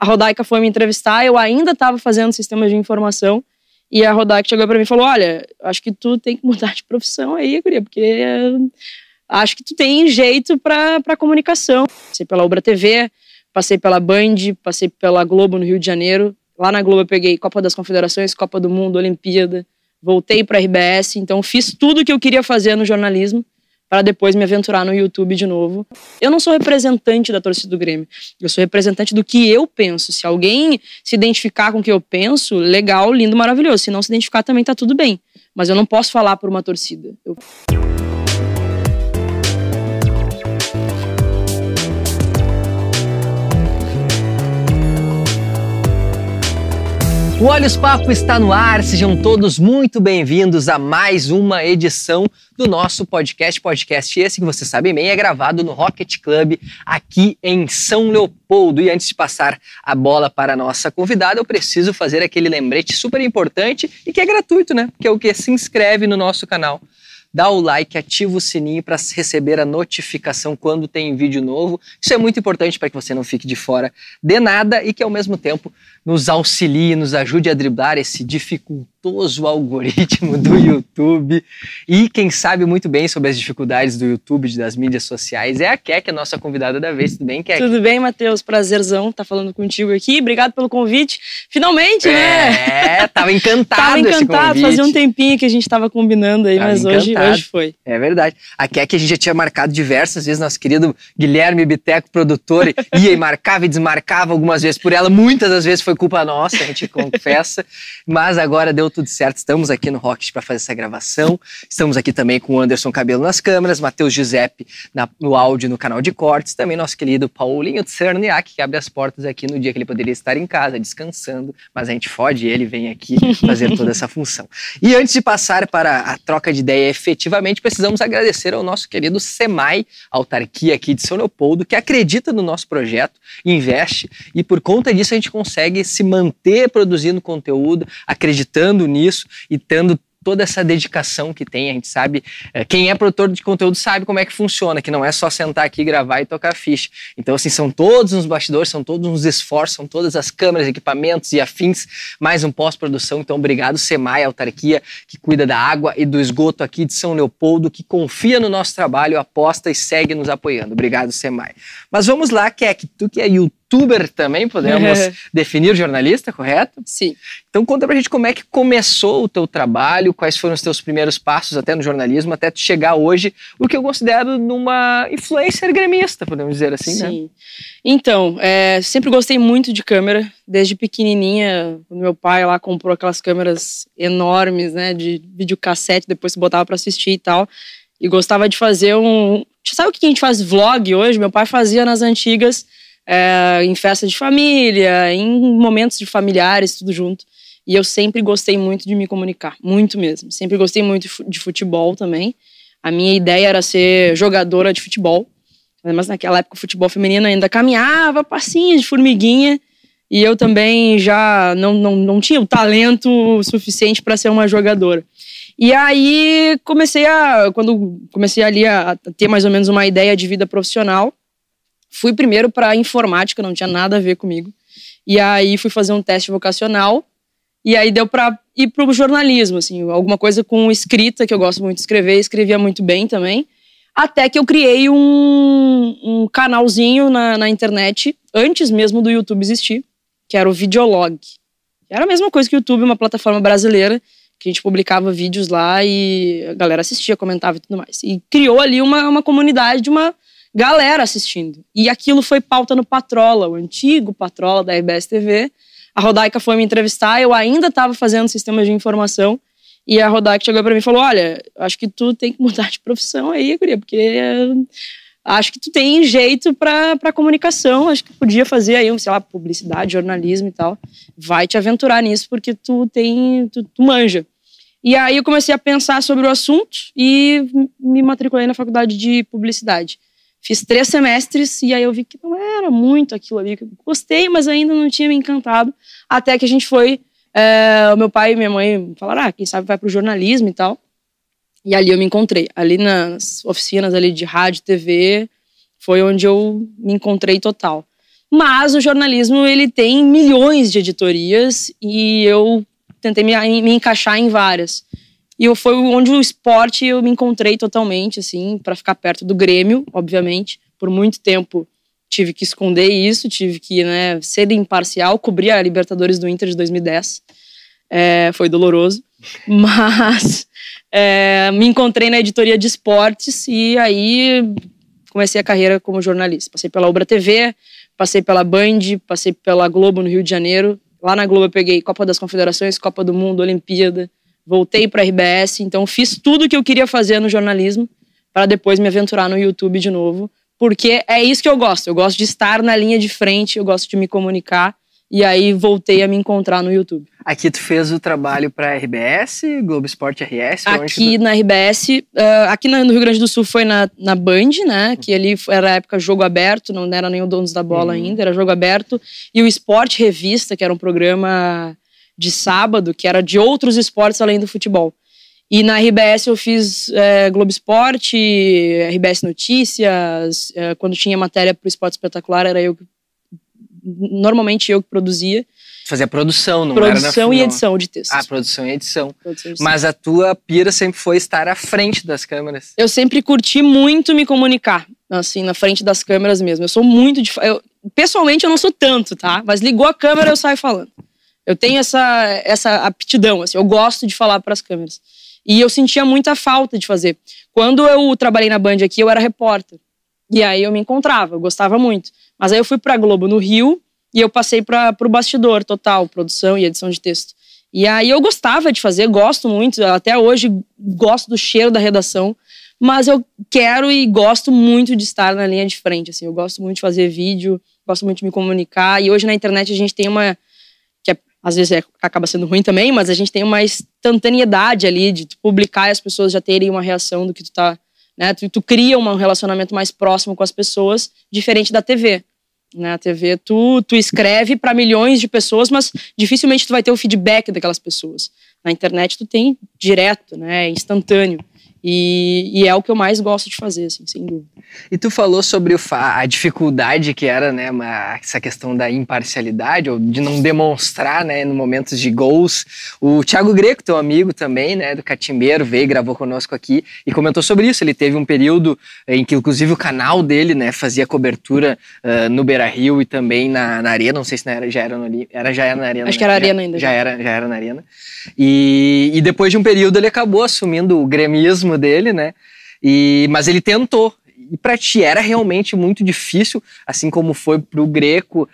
A Rodaica foi me entrevistar, eu ainda estava fazendo sistemas de informação, e a Rodaica chegou para mim e falou, olha, acho que tu tem que mudar de profissão aí, guria, porque acho que tu tem jeito para comunicação. Passei pela Ubra TV, passei pela Band, passei pela Globo no Rio de Janeiro. Lá na Globo eu peguei Copa das Confederações, Copa do Mundo, Olimpíada, voltei para a RBS, então fiz tudo o que eu queria fazer no jornalismo, para depois me aventurar no YouTube de novo. Eu não sou representante da torcida do Grêmio, eu sou representante do que eu penso. Se alguém se identificar com o que eu penso, legal, lindo, maravilhoso. Se não se identificar também tá tudo bem. Mas eu não posso falar por uma torcida. O Olhos Papo está no ar, sejam todos muito bem-vindos a mais uma edição do nosso podcast esse que vocês sabem bem é gravado no Rocket Club aqui em São Leopoldo. E antes de passar a bola para a nossa convidada, eu preciso fazer aquele lembrete super importante e que é gratuito, né? Que é o que? Se inscreve no nosso canal. Dá o like, ativa o sininho para receber a notificação quando tem vídeo novo. Isso é muito importante para que você não fique de fora de nada e que ao mesmo tempo nos auxilie, nos ajude a driblar esse dificultoso algoritmo do YouTube. E quem sabe muito bem sobre as dificuldades do YouTube, das mídias sociais, é a Kek, a nossa convidada da vez. Tudo bem, Kek? Tudo bem, Matheus. Prazerzão estar falando contigo aqui. Obrigado pelo convite. Finalmente, né? Tava encantado. Tava esse convite. Fazia um tempinho que a gente tava combinando aí, mas hoje foi. É verdade. A Kek a gente já tinha marcado diversas vezes, nosso querido Guilherme Biteco, produtor, ia e marcava e desmarcava algumas vezes por ela. Muitas das vezes foi culpa nossa, a gente confessa. Mas agora deu tudo certo. Estamos aqui no Rocket para fazer essa gravação. Estamos aqui também com o Anderson Cabelo nas câmeras, Matheus Giuseppe no áudio no canal de cortes. Também nosso querido Paulinho Tsarniak, que abre as portas aqui no dia que ele poderia estar em casa, descansando. Mas a gente fode ele, vem aqui fazer toda essa função. E antes de passar para a troca de ideia efetivamente, precisamos agradecer ao nosso querido SEMAI, autarquia aqui de São Leopoldo, que acredita no nosso projeto, investe, e por conta disso a gente consegue se manter produzindo conteúdo, acreditando nisso e tendo toda essa dedicação que tem. A gente sabe, quem é produtor de conteúdo sabe como é que funciona, que não é só sentar aqui, gravar e tocar ficha. Então, assim, são todos uns bastidores, são todos uns esforços, são todas as câmeras, equipamentos e afins, mais um pós-produção. Então, obrigado, SEMAI, autarquia que cuida da água e do esgoto aqui de São Leopoldo, que confia no nosso trabalho, aposta e segue nos apoiando. Obrigado, SEMAI. Mas vamos lá, Kek, tu que é youtuber também, podemos definir jornalista, correto? Sim. Então conta pra gente como é que começou o teu trabalho, quais foram os teus primeiros passos até no jornalismo, até tu chegar hoje, o que eu considero numa influencer gremista, podemos dizer assim, Sim. né? Sim. Então, sempre gostei muito de câmera, desde pequenininha, quando meu pai lá comprou aquelas câmeras enormes, né, de videocassete, depois se botava pra assistir e tal, e gostava de fazer Sabe o que a gente faz vlog hoje? Meu pai fazia nas antigas, em festa de família, em momentos de familiares, tudo junto. E eu sempre gostei muito de me comunicar, muito mesmo. Sempre gostei muito de futebol também. A minha ideia era ser jogadora de futebol. Mas naquela época o futebol feminino ainda caminhava, passinho de formiguinha. E eu também já não tinha o talento suficiente para ser uma jogadora. E aí quando comecei ali a ter mais ou menos uma ideia de vida profissional, fui primeiro para informática, não tinha nada a ver comigo. E aí fui fazer um teste vocacional. E aí deu para ir pro jornalismo, assim, alguma coisa com escrita, que eu gosto muito de escrever, escrevia muito bem também. Até que eu criei um canalzinho na internet, antes mesmo do YouTube existir, que era o Videolog. Era a mesma coisa que o YouTube, uma plataforma brasileira, que a gente publicava vídeos lá e a galera assistia, comentava e tudo mais. E criou ali uma comunidade de uma galera assistindo. E aquilo foi pauta no Patrola, o antigo Patrola da RBS TV. A Rodaica foi me entrevistar, eu ainda estava fazendo sistemas de informação, e a Rodaica chegou para mim e falou, olha, acho que tu tem que mudar de profissão aí, guria, porque acho que tu tem jeito para comunicação, acho que podia fazer aí, sei lá, publicidade, jornalismo e tal. Vai te aventurar nisso, porque tu manja. E aí eu comecei a pensar sobre o assunto e me matriculei na faculdade de publicidade. Fiz 3 semestres e aí eu vi que não era muito aquilo ali. Gostei, mas ainda não tinha me encantado. Até que a gente foi... o meu pai e minha mãe falaram, quem sabe vai pro jornalismo e tal. E ali eu me encontrei. Ali nas oficinas ali de rádio, TV, foi onde eu me encontrei total. Mas o jornalismo, ele tem milhões de editorias e eu tentei me encaixar em várias. E foi onde o esporte eu me encontrei totalmente, assim, para ficar perto do Grêmio, obviamente. Por muito tempo tive que esconder isso, tive que, né, ser imparcial, cobrir a Libertadores do Inter de 2010. Foi doloroso, mas me encontrei na editoria de esportes e aí comecei a carreira como jornalista. Passei pela Ubra TV, passei pela Band, passei pela Globo no Rio de Janeiro. Lá na Globo eu peguei Copa das Confederações, Copa do Mundo, Olimpíada. Voltei para a RBS, então fiz tudo o que eu queria fazer no jornalismo para depois me aventurar no YouTube de novo. Porque é isso que eu gosto. Eu gosto de estar na linha de frente, eu gosto de me comunicar. E aí voltei a me encontrar no YouTube. Aqui tu fez o trabalho para RBS, Globo Esporte RS? Aqui na RBS, aqui no Rio Grande do Sul foi na Band, né? Que ali era a época jogo aberto, não era nem o Donos da Bola ainda, era jogo aberto. E o Esporte Revista, que era um programa de sábado, que era de outros esportes além do futebol. E na RBS eu fiz Globo Esporte, RBS Notícias, quando tinha matéria para o Esporte Espetacular, normalmente eu que produzia. Fazia produção, não produção era e edição de textos. Ah, produção e edição. Mas a tua pira sempre foi estar à frente das câmeras. Eu sempre curti muito me comunicar, assim, na frente das câmeras mesmo. Eu sou muito... pessoalmente eu não sou tanto, tá? Mas ligou a câmera eu saio falando. Eu tenho essa aptidão, assim, eu gosto de falar para as câmeras. E eu sentia muita falta de fazer. Quando eu trabalhei na Band aqui, eu era repórter. E aí eu me encontrava, eu gostava muito. Mas aí eu fui pra Globo no Rio e eu passei pro bastidor total, produção e edição de texto. E aí eu gostava de fazer, gosto muito, até hoje gosto do cheiro da redação, mas eu quero e gosto muito de estar na linha de frente, assim, eu gosto muito de fazer vídeo, gosto muito de me comunicar, e hoje na internet a gente tem uma, que às vezes acaba sendo ruim também, mas a gente tem uma instantaneidade ali de tu publicar e as pessoas já terem uma reação do que tu tá... Né? Tu cria um relacionamento mais próximo com as pessoas, diferente da TV. Na TV tu escreve para milhões de pessoas, mas dificilmente tu vai ter o feedback daquelas pessoas. Na internet tu tem direto, né? Instantâneo. E é o que eu mais gosto de fazer, assim, sem dúvida. E tu falou sobre a dificuldade que era, né, essa questão da imparcialidade, ou de não demonstrar, né, no momentos de gols. O Thiago Greco, teu amigo também, né, do Catimbeiro, veio, gravou conosco aqui e comentou sobre isso. Ele teve um período em que, inclusive, o canal dele, né, fazia cobertura no Beira-Rio e também na Arena. Não sei se já era na Arena. Acho que era na Arena ainda. Já era na Arena. E depois de um período ele acabou assumindo o gremismo dele, né? Mas ele tentou. E pra ti era realmente muito difícil, assim como foi pro Greco,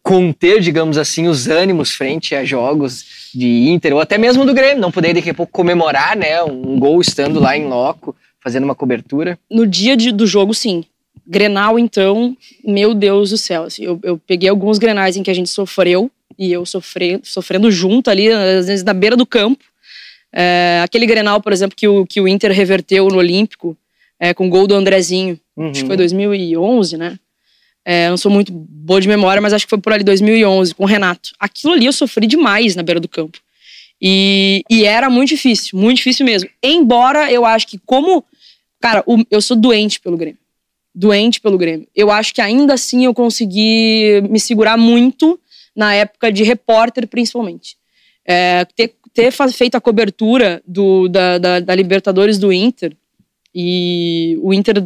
conter, digamos assim, os ânimos frente a jogos de Inter, ou até mesmo do Grêmio, não poder daqui a pouco comemorar, né, um gol estando lá em loco, fazendo uma cobertura? No dia do jogo, sim. Grenal, então, meu Deus do céu. Assim, eu peguei alguns grenais em que a gente sofreu, e eu sofrendo junto ali, às vezes na beira do campo. Aquele Grenal, por exemplo, que o Inter reverteu no Olímpico, com o gol do Andrezinho. Acho que foi 2011, né? Não sou muito boa de memória, mas acho que foi por ali 2011, com o Renato. Aquilo ali eu sofri demais na beira do campo. E era muito difícil mesmo. Embora eu acho que Cara, eu sou doente pelo Grêmio. Eu acho que ainda assim eu consegui me segurar muito na época de repórter, principalmente. Ter feito a cobertura da Libertadores do Inter, e o Inter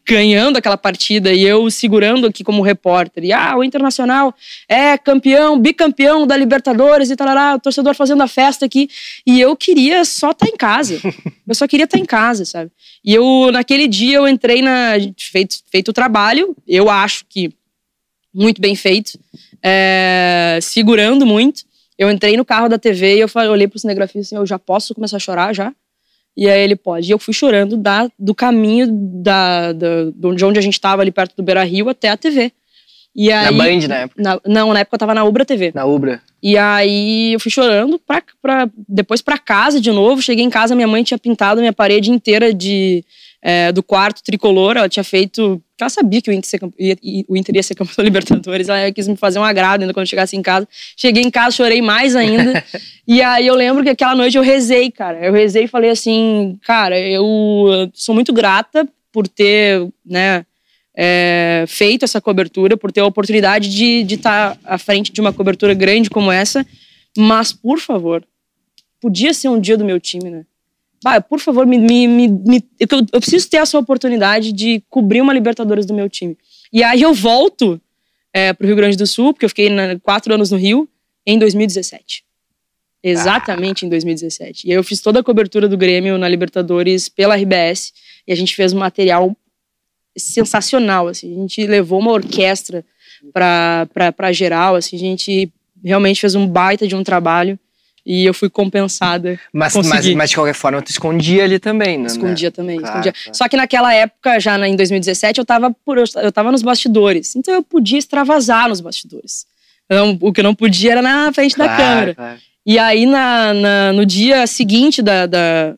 ganhando aquela partida e eu segurando aqui como repórter, e o Internacional é bicampeão da Libertadores e tal, o torcedor fazendo a festa aqui, e eu queria só estar em casa. Eu só queria estar em casa, sabe? E naquele dia eu entrei feito o trabalho, eu acho que muito bem feito, segurando muito. Eu entrei no carro da TV e eu olhei pro cinegrafista assim, eu já posso começar a chorar já? E aí ele pode. E eu fui chorando do caminho de onde a gente tava ali perto do Beira-Rio até a TV. E aí, na Band, na época? Não, na época eu tava na Ubra TV. Na Ubra. E aí eu fui chorando depois pra casa de novo. Cheguei em casa, minha mãe tinha pintado minha parede inteira do quarto tricolor. Ela tinha feito... Ela sabia que o Inter ia ser campeão da Libertadores. Ela quis me fazer um agrado ainda quando eu chegasse em casa. Cheguei em casa, chorei mais ainda. E aí eu lembro que aquela noite eu rezei, cara. Eu rezei e falei assim, cara, eu sou muito grata por ter, né, feito essa cobertura, por ter a oportunidade de estar à frente de uma cobertura grande como essa. Mas, por favor, podia ser um dia do meu time, né? Por favor, eu preciso ter essa oportunidade de cobrir uma Libertadores do meu time. E aí eu volto pro Rio Grande do Sul, porque eu fiquei 4 anos no Rio, em 2017. Exatamente em 2017. E aí eu fiz toda a cobertura do Grêmio na Libertadores pela RBS, e a gente fez um material sensacional, assim. A gente levou uma orquestra pra geral, assim. A gente realmente fez um baita de um trabalho. E eu fui compensada. Mas de qualquer forma, tu escondia ali também, né? Escondia também, escondia. Claro. Só que naquela época, já em 2017, eu tava nos bastidores. Então eu podia extravasar nos bastidores. Então, o que eu não podia era na frente da câmera. Claro. E aí, no dia seguinte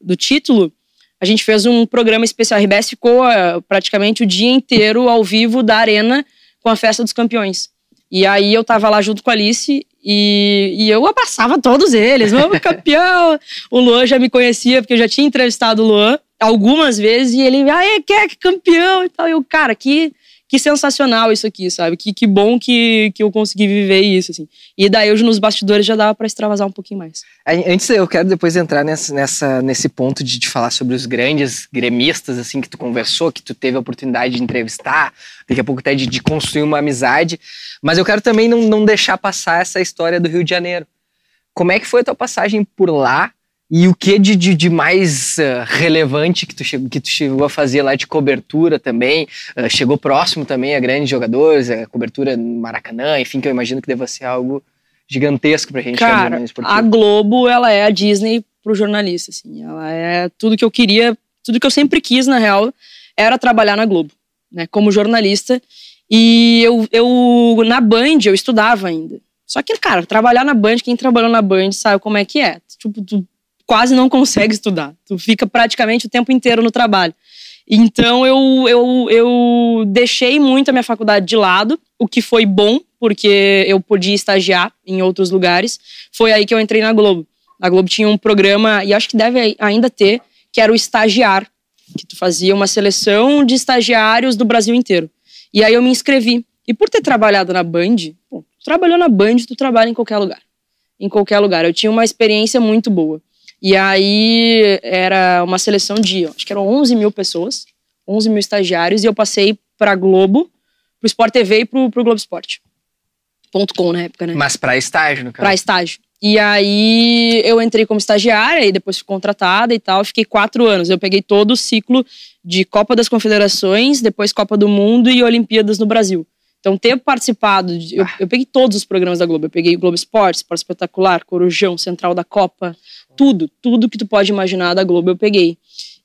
do título, a gente fez um programa especial. A RBS ficou praticamente o dia inteiro ao vivo da Arena com a Festa dos Campeões. E aí eu tava lá junto com a Alice e eu abraçava todos eles. Vamos, campeão! O Luan já me conhecia, porque eu já tinha entrevistado o Luan algumas vezes. E ele, que campeão e tal. E eu, cara, que sensacional isso aqui, sabe? Que bom que eu consegui viver isso, assim. E daí hoje nos bastidores já dava pra extravasar um pouquinho mais. Antes, eu quero depois entrar nesse ponto de falar sobre os grandes gremistas, assim, que tu conversou, que tu teve a oportunidade de entrevistar, daqui a pouco até de construir uma amizade. Mas eu quero também não deixar passar essa história do Rio de Janeiro. Como é que foi a tua passagem por lá? E o que de mais relevante que tu chegou a fazer lá de cobertura também? Chegou próximo também a grandes jogadores, a cobertura no Maracanã, enfim, que eu imagino que deva ser algo gigantesco pra gente. Cara, a Globo, ela é a Disney pro jornalista, assim. Ela é tudo que eu queria, tudo que eu sempre quis, na real, era trabalhar na Globo, né, como jornalista. E eu na Band, eu estudava ainda. Só que, cara, trabalhar na Band, quem trabalhou na Band sabe como é que é. Tipo, tu quase não consegue estudar. Tu fica praticamente o tempo inteiro no trabalho. Então, eu deixei muito a minha faculdade de lado, o que foi bom, porque eu podia estagiar em outros lugares. Foi aí que eu entrei na Globo. A Globo tinha um programa, e acho que deve ainda ter, que era o Estagiar, que tu fazia uma seleção de estagiários do Brasil inteiro. E aí eu me inscrevi. E por ter trabalhado na Band, tu trabalhou na Band, tu trabalha em qualquer lugar. Em qualquer lugar. Eu tinha uma experiência muito boa. E aí era uma seleção de, acho que eram 11 mil pessoas, 11 mil estagiários, e eu passei pra Globo, pro Sport TV e pro Globoesporte.com na época, né? Mas pra estágio, no caso? Pra estágio. E aí eu entrei como estagiária e depois fui contratada e tal, fiquei 4 anos. Eu peguei todo o ciclo de Copa das Confederações, depois Copa do Mundo e Olimpíadas no Brasil. Então, ter participado, eu peguei todos os programas da Globo. Eu peguei Globo Esporte, Esporte Espetacular, Corujão, Central da Copa, tudo que tu pode imaginar da Globo eu peguei.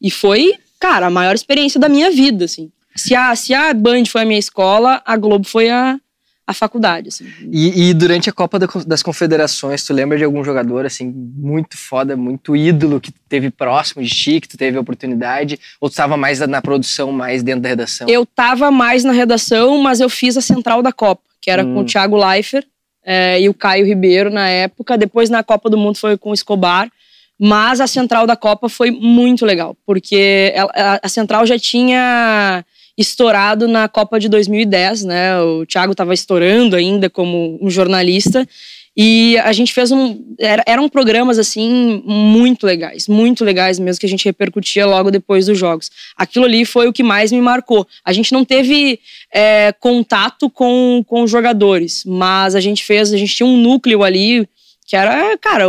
E foi, cara, a maior experiência da minha vida, assim. Se a Band foi a minha escola, a Globo foi a faculdade, assim. E durante a Copa das Confederações, tu lembra de algum jogador, assim, muito foda, muito ídolo, que teve próximo de ti, que tu teve a oportunidade? Ou tu tava mais na produção, mais dentro da redação? Eu tava mais na redação, mas eu fiz a Central da Copa, que era com o Thiago Leifert e o Caio Ribeiro na época. Depois, na Copa do Mundo, foi com o Escobar. Mas a Central da Copa foi muito legal, porque a Central já tinha estourado na Copa de 2010, né? O Thiago estava estourando ainda como um jornalista e a gente fez eram programas assim muito legais mesmo, que a gente repercutia logo depois dos jogos. Aquilo ali foi o que mais me marcou. A gente não teve contato com os jogadores, mas a gente tinha um núcleo ali que era, cara,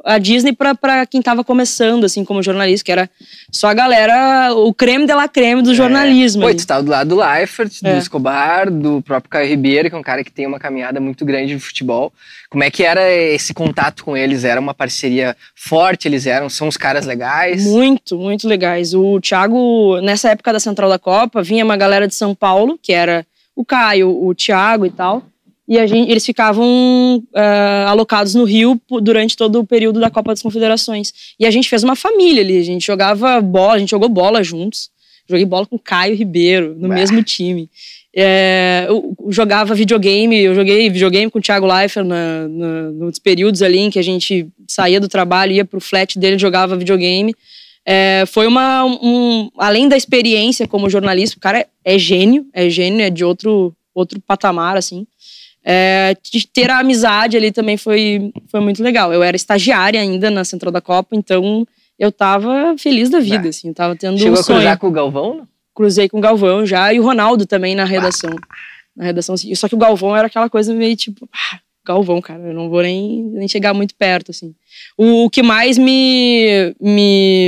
a Disney pra quem tava começando, assim, como jornalista, que era só a galera, o creme de la creme do jornalismo. Pô, tu tava do lado do Leifert, do Escobar, do próprio Caio Ribeiro, que é um cara que tem uma caminhada muito grande de futebol. Como é que era esse contato com eles? Era uma parceria forte? São os caras legais? Muito, muito legais. O Thiago, nessa época da Central da Copa, vinha uma galera de São Paulo, que era o Caio, o Thiago e tal. E eles ficavam alocados no Rio durante todo o período da Copa das Confederações. E a gente fez uma família ali, a gente jogava bola, a gente jogou bola juntos. Joguei bola com o Caio Ribeiro, no mesmo time. Eu jogava videogame, eu joguei videogame com o Thiago Leifert nos períodos ali em que a gente saía do trabalho, ia pro flat dele, jogava videogame. Foi além da experiência como jornalista, o cara é gênio, é de outro patamar, assim. De ter a amizade ali também foi muito legal. Eu era estagiária ainda na Central da Copa, então eu tava feliz da vida, assim. Eu tava tendo Chegou um sonho. a cruzar com o Galvão, não? Cruzei com o Galvão já, e o Ronaldo também na redação. Na redação, só que o Galvão era aquela coisa meio tipo... Galvão, cara, eu não vou nem chegar muito perto, assim. O que mais me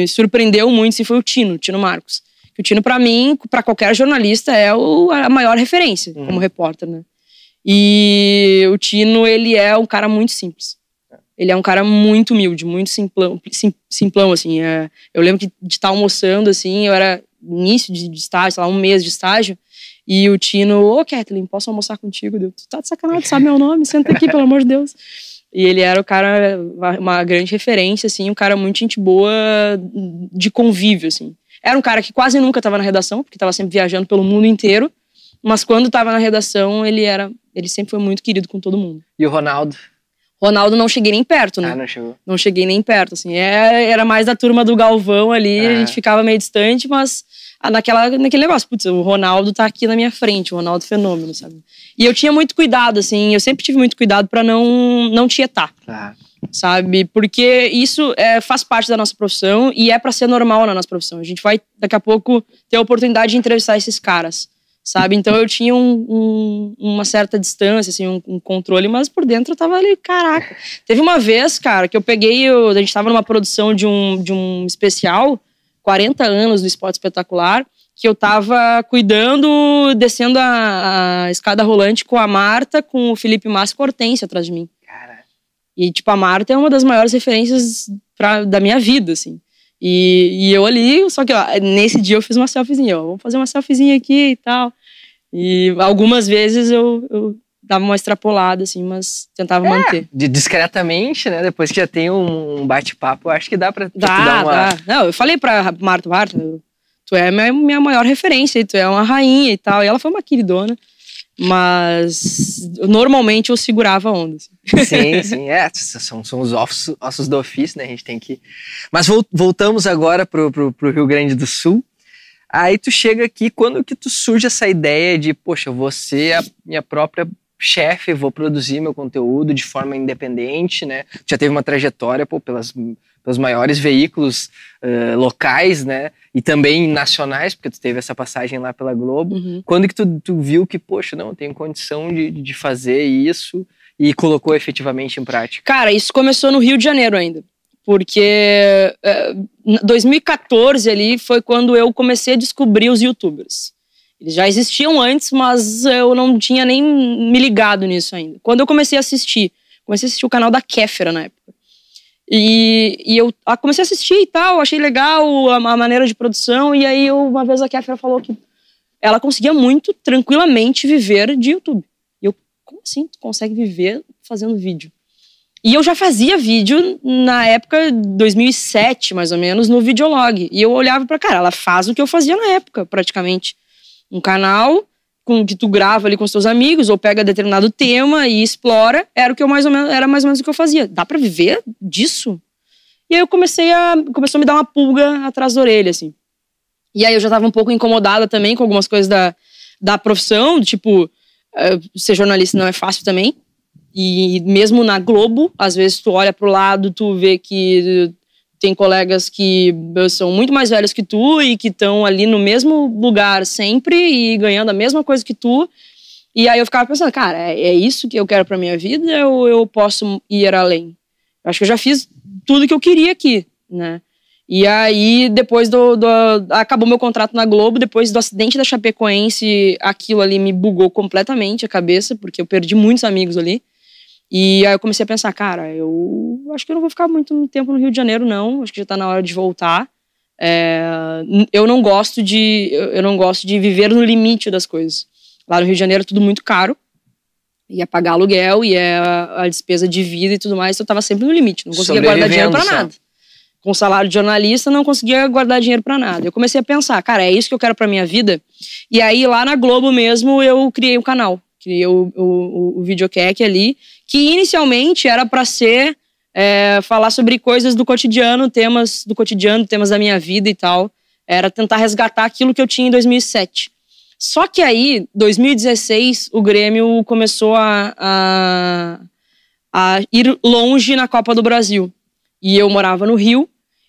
surpreendeu muito, assim, foi o Tino Marcos. O Tino, pra mim, pra qualquer jornalista, é a maior referência como repórter, né? E o Tino, ele é um cara muito simples. Ele é um cara muito humilde, muito simplão, assim. Eu lembro de estar almoçando, assim, eu era início de estágio, sei lá, 1 mês de estágio, e o Tino, Kathleen, posso almoçar contigo? Tu tá de sacanagem, sabe meu nome? Senta aqui, pelo amor de Deus. E ele era o cara, uma grande referência, assim, um cara muito gente boa de convívio, assim. Era um cara que quase nunca estava na redação, porque estava sempre viajando pelo mundo inteiro, mas quando estava na redação, ele sempre foi muito querido com todo mundo. E o Ronaldo? Ronaldo não cheguei nem perto, né? Não chegou. Não cheguei nem perto, assim. Era mais da turma do Galvão ali, a gente ficava meio distante, mas naquele negócio, putz, o Ronaldo tá aqui na minha frente, o Ronaldo fenômeno, sabe? E eu tinha muito cuidado, assim, eu sempre tive muito cuidado pra não tietar, sabe? Porque isso faz parte da nossa profissão e é pra ser normal na nossa profissão. A gente vai, daqui a pouco, ter a oportunidade de entrevistar esses caras, sabe? Então eu tinha uma certa distância, assim, um controle, mas por dentro eu tava ali, caraca. Teve uma vez, cara, que a gente tava numa produção de um especial, 40 anos do Esporte Espetacular, que eu tava cuidando, descendo a escada rolante com a Marta, com o Felipe Massa e com a Hortência atrás de mim. Cara. E, tipo, a Marta é uma das maiores referências da minha vida, assim. E eu ali, só que nesse dia eu fiz uma selfiezinha, vamos fazer uma selfiezinha aqui e tal. E algumas vezes eu dava uma extrapolada, assim, mas tentava manter. Discretamente, né? Depois que já tem um bate-papo, acho que dá pra dar uma... Dá. Não, eu falei pra Marta, tu é minha maior referência, tu é uma rainha e tal. E ela foi uma queridona, mas normalmente eu segurava a onda. Assim. Sim. São os ossos do ofício, né? A gente tem que... Mas voltamos agora pro Rio Grande do Sul. Aí tu chega aqui, quando que tu surge essa ideia de, poxa, eu vou ser a minha própria chefe, vou produzir meu conteúdo de forma independente, né? Já teve uma trajetória, pelos maiores veículos locais, né? E também nacionais, porque tu teve essa passagem lá pela Globo. Uhum. Quando que tu viu que, poxa, não, eu tenho condição de fazer isso e colocou efetivamente em prática? Cara, isso começou no Rio de Janeiro ainda. Porque 2014 ali foi quando eu comecei a descobrir os YouTubers. Eles já existiam antes, mas eu não tinha nem me ligado nisso ainda. Quando eu comecei a assistir o canal da Kéfera na época. E eu comecei a assistir e tal, achei legal a maneira de produção. E aí uma vez a Kéfera falou que ela conseguia muito tranquilamente viver de YouTube. E eu, como assim? Tu consegue viver fazendo vídeo? E eu já fazia vídeo na época, 2007 mais ou menos, no Videolog. E eu olhava pra cara, ela faz o que eu fazia na época, praticamente. Um canal que tu grava ali com os teus amigos, ou pega determinado tema e explora, era mais ou menos o que eu fazia. Dá pra viver disso? E aí eu começou a me dar uma pulga atrás da orelha, assim. E aí eu já tava um pouco incomodada também com algumas coisas da profissão, tipo, ser jornalista não é fácil também. E mesmo na Globo, às vezes tu olha pro lado, tu vê que tem colegas que são muito mais velhos que tu e que estão ali no mesmo lugar sempre e ganhando a mesma coisa que tu. E aí eu ficava pensando, cara, é isso que eu quero pra minha vida ou eu posso ir além? Eu acho que eu já fiz tudo que eu queria aqui, né? E aí, depois acabou meu contrato na Globo, depois do acidente da Chapecoense, aquilo ali me bugou completamente a cabeça, porque eu perdi muitos amigos ali. E aí eu comecei a pensar, cara, eu acho que eu não vou ficar muito tempo no Rio de Janeiro, não. Acho que já tá na hora de voltar. Eu não gosto de viver no limite das coisas. Lá no Rio de Janeiro é tudo muito caro. Ia pagar aluguel, e a despesa de vida e tudo mais. Então eu tava sempre no limite, não conseguia guardar dinheiro pra nada. Com salário de jornalista, não conseguia guardar dinheiro pra nada. Eu comecei a pensar, cara, é isso que eu quero pra minha vida? E aí, lá na Globo mesmo, eu criei um canal. Criei o Videocac ali, que inicialmente era pra ser falar sobre coisas do cotidiano, temas do cotidiano, temas da minha vida e tal. Era tentar resgatar aquilo que eu tinha em 2007. Só que aí, 2016, o Grêmio começou a ir longe na Copa do Brasil. E eu morava no Rio.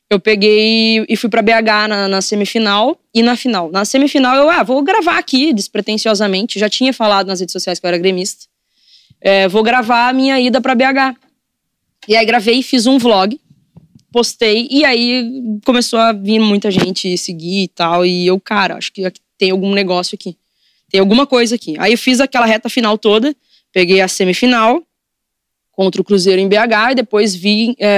Eu peguei e fui pra BH na semifinal e na final. Na semifinal eu, vou gravar aqui, despretensiosamente. Já tinha falado nas redes sociais que eu era gremista. Vou gravar a minha ida pra BH. E aí gravei, fiz um vlog, postei. E aí começou a vir muita gente seguir e tal. E eu, cara, acho que tem algum negócio aqui. Tem alguma coisa aqui. Aí eu fiz aquela reta final toda. Peguei a semifinal contra o Cruzeiro em BH. E depois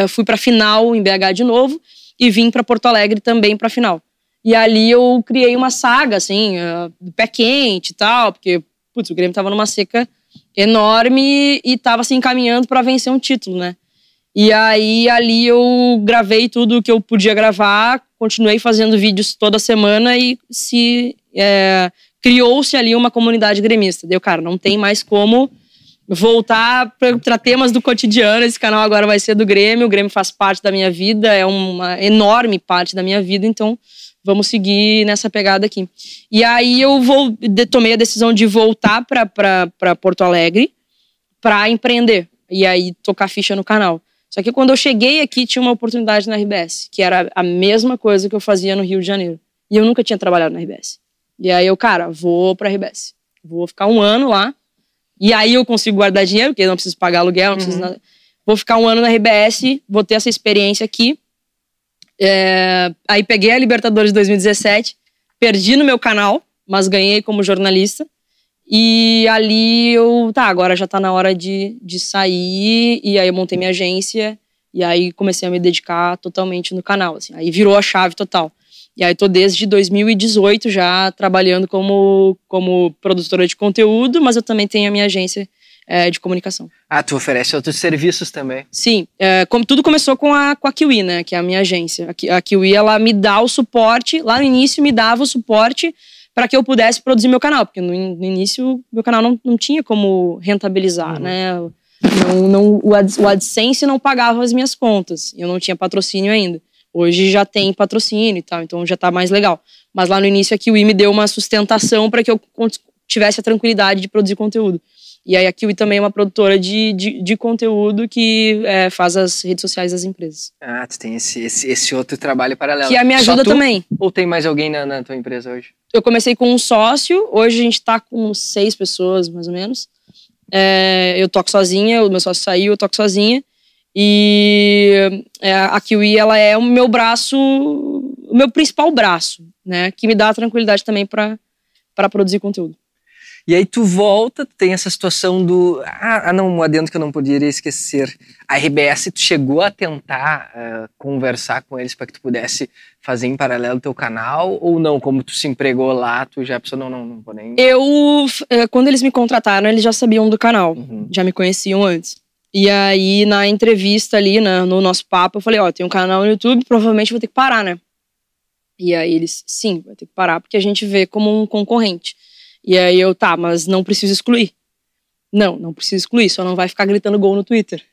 fui pra final em BH de novo. E vim pra Porto Alegre também pra final. E ali eu criei uma saga, assim, do pé quente e tal, porque, putz, o Grêmio tava numa seca enorme e tava se encaminhando pra vencer um título, né? E aí ali eu gravei tudo que eu podia gravar, continuei fazendo vídeos toda semana e criou-se ali uma comunidade gremista. Deu, cara, não tem mais como voltar para temas do cotidiano. Esse canal agora vai ser do Grêmio. O Grêmio faz parte da minha vida, é uma enorme parte da minha vida, então vamos seguir nessa pegada aqui. E aí eu tomei a decisão de voltar para Porto Alegre para empreender e aí tocar ficha no canal. Só que quando eu cheguei aqui tinha uma oportunidade na RBS, que era a mesma coisa que eu fazia no Rio de Janeiro. E eu nunca tinha trabalhado na RBS. E aí eu, cara, vou pra RBS. Vou ficar 1 ano lá. E aí eu consigo guardar dinheiro, porque eu não preciso pagar aluguel, não preciso nada. Vou ficar 1 ano na RBS, vou ter essa experiência aqui. Aí peguei a Libertadores 2017, perdi no meu canal, mas ganhei como jornalista. E ali agora já tá na hora de sair. E aí eu montei minha agência e aí comecei a me dedicar totalmente no canal, assim. Aí virou a chave total. E aí tô desde 2018 já trabalhando como produtora de conteúdo, mas eu também tenho a minha agência de comunicação. Tu oferece outros serviços também? Sim, tudo começou com a Kiwi, né, que é a minha agência. A Kiwi, ela me dá o suporte, lá no início me dava o suporte para que eu pudesse produzir meu canal, porque no início meu canal não tinha como rentabilizar, né? O AdSense não pagava as minhas contas, eu não tinha patrocínio ainda. Hoje já tem patrocínio e tal, então já tá mais legal. Mas lá no início a Kiwi me deu uma sustentação para que eu tivesse a tranquilidade de produzir conteúdo. E aí a Kiwi também é uma produtora de conteúdo que faz as redes sociais das empresas. Tu tem esse outro trabalho paralelo. Que me ajuda também. Ou tem mais alguém na tua empresa hoje? Eu comecei com um sócio, hoje a gente tá com 6 pessoas, mais ou menos. Eu toco sozinha, o meu sócio saiu, eu toco sozinha. E a Kiwi, ela é o meu braço, o meu principal braço, né? Que me dá a tranquilidade também para produzir conteúdo. E aí tu volta, tem essa situação do... um adendo que eu não poderia esquecer. A RBS, tu chegou a tentar conversar com eles para que tu pudesse fazer em paralelo o teu canal? Ou não? Como tu se empregou lá, tu já pensou, não vou nem... Quando eles me contrataram, eles já sabiam do canal. Já me conheciam antes. E aí, na entrevista ali, no nosso papo, eu falei, tem um canal no YouTube, provavelmente vou ter que parar, né? E aí eles, sim, vai ter que parar, porque a gente vê como um concorrente. E aí eu, mas não preciso excluir. Não preciso excluir, só não vai ficar gritando gol no Twitter.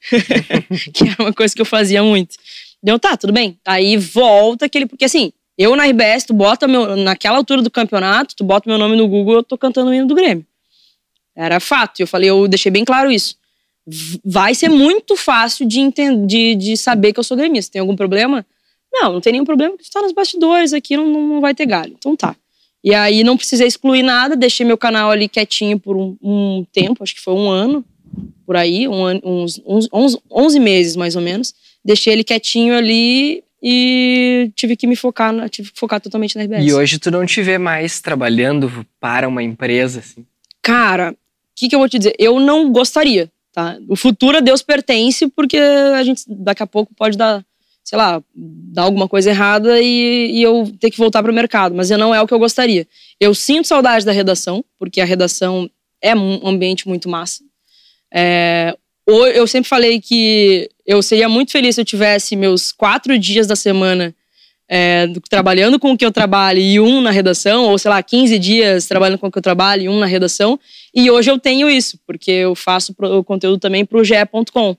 Que era uma coisa que eu fazia muito. Deu, tudo bem. Aí volta porque assim, eu na RBS, tu bota naquela altura do campeonato, tu bota meu nome no Google, eu tô cantando o hino do Grêmio. Era fato, eu deixei bem claro isso. Vai ser muito fácil de saber que eu sou gremista. Tem algum problema? Não tem nenhum problema, porque tu tá nos bastidores aqui, não vai ter galho. Então tá. E aí não precisei excluir nada, deixei meu canal ali quietinho por um tempo, acho que foi 1 ano, por aí, uns 11 meses mais ou menos. Deixei ele quietinho ali e tive que focar totalmente na RBS. E hoje tu não te vê mais trabalhando para uma empresa, assim? Cara, o que eu vou te dizer? Eu não gostaria, tá? O futuro a Deus pertence, porque a gente daqui a pouco pode dar alguma coisa errada e eu ter que voltar para o mercado, mas não é o que eu gostaria. Eu sinto saudade da redação, porque a redação é um ambiente muito massa. Eu sempre falei que eu seria muito feliz se eu tivesse meus 4 dias da semana trabalhando com o que eu trabalho e 1 na redação, ou 15 dias trabalhando com o que eu trabalho e 1 na redação. E hoje eu tenho isso, porque eu faço o conteúdo também para o GE.com.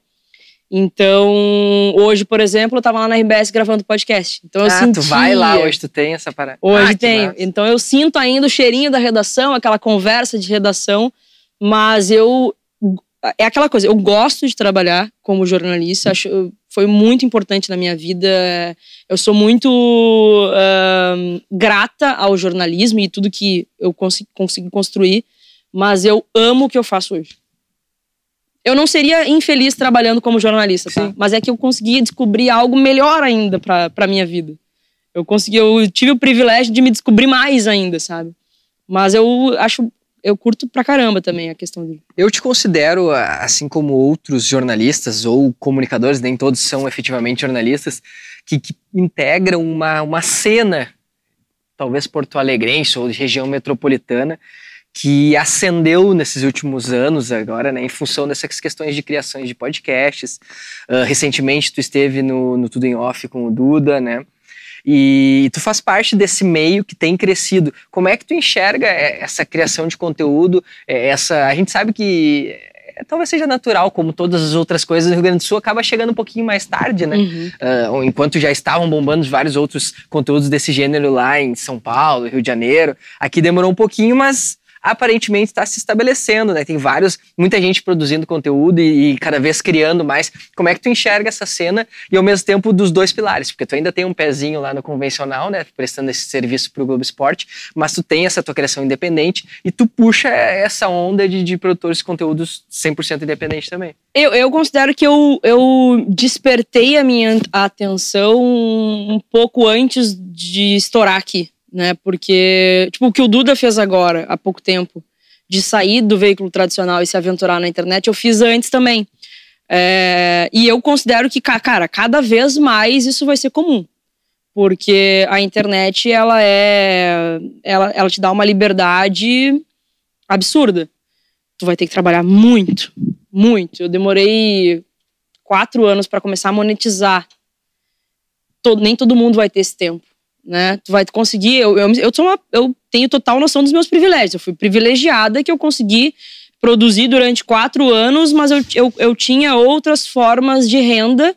Então, hoje, por exemplo, eu tava lá na RBS gravando podcast. Então eu sentia... tu vai lá hoje, tu tem essa parada. Hoje tenho. Então eu sinto ainda o cheirinho da redação, aquela conversa de redação, mas é aquela coisa, eu gosto de trabalhar como jornalista, foi muito importante na minha vida. Eu sou muito grata ao jornalismo e tudo que eu consigo construir, mas eu amo o que eu faço hoje. Eu não seria infeliz trabalhando como jornalista, tá? Sim. Mas é que eu consegui descobrir algo melhor ainda pra minha vida. Eu tive o privilégio de me descobrir mais ainda, sabe? Mas eu curto pra caramba também a questão dele. Eu te considero, assim como outros jornalistas ou comunicadores, nem todos são efetivamente jornalistas, que integram uma cena, talvez porto-alegrense ou de região metropolitana, que ascendeu nesses últimos anos agora, né, em função dessas questões de criações de podcasts. Recentemente tu esteve no Tudo em Off com o Duda, né? E tu faz parte desse meio que tem crescido. Como é que tu enxerga essa criação de conteúdo? A gente sabe que talvez seja natural, como todas as outras coisas do Rio Grande do Sul, acaba chegando um pouquinho mais tarde, né? Enquanto já estavam bombando vários outros conteúdos desse gênero lá em São Paulo, Rio de Janeiro. Aqui demorou um pouquinho, mas aparentemente está se estabelecendo, né? Tem muita gente produzindo conteúdo e cada vez criando mais. Como é que tu enxerga essa cena e ao mesmo tempo dos dois pilares? Porque tu ainda tem um pezinho lá no convencional, né? Prestando esse serviço pro Globo Esporte, mas tu tem essa tua criação independente e tu puxa essa onda de produtores de conteúdos 100% independente também. Eu considero que eu despertei a minha atenção um pouco antes de estourar aqui. Né? Porque, tipo, o que o Duda fez agora, há pouco tempo, de sair do veículo tradicional e se aventurar na internet, eu fiz antes também. E eu considero que, cara, cada vez mais isso vai ser comum. Porque a internet, ela te dá uma liberdade absurda. Tu vai ter que trabalhar muito, muito. Eu demorei 4 anos para começar a monetizar. Nem todo mundo vai ter esse tempo. Né? Tu vai conseguir. Eu tenho total noção dos meus privilégios. Eu fui privilegiada que eu consegui produzir durante 4 anos, mas eu tinha outras formas de renda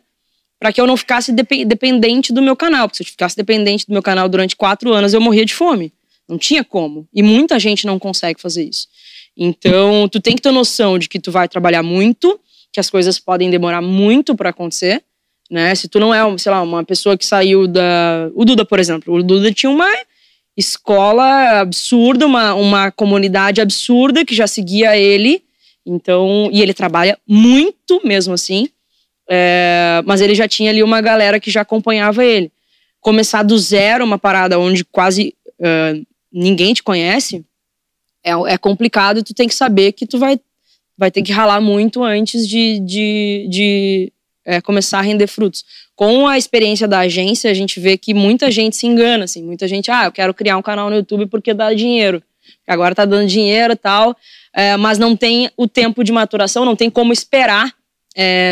para que eu não ficasse dependente do meu canal. Porque se eu ficasse dependente do meu canal durante 4 anos, eu morria de fome. Não tinha como. E muita gente não consegue fazer isso. Então, tu tem que ter noção de que tu vai trabalhar muito, que as coisas podem demorar muito para acontecer. Né? Se tu não é, sei lá, uma pessoa que saiu o Duda, por exemplo. O Duda tinha uma escola absurda, uma comunidade absurda que já seguia ele. Então, e ele trabalha muito mesmo assim. Mas ele já tinha ali uma galera que já acompanhava ele. Começar do zero uma parada onde quase ninguém te conhece é complicado. Tu tem que saber que tu vai ter que ralar muito antes de começar a render frutos. Com a experiência da agência, a gente vê que muita gente se engana, assim, muita gente, eu quero criar um canal no YouTube porque dá dinheiro, agora tá dando dinheiro e tal, mas não tem o tempo de maturação, não tem como esperar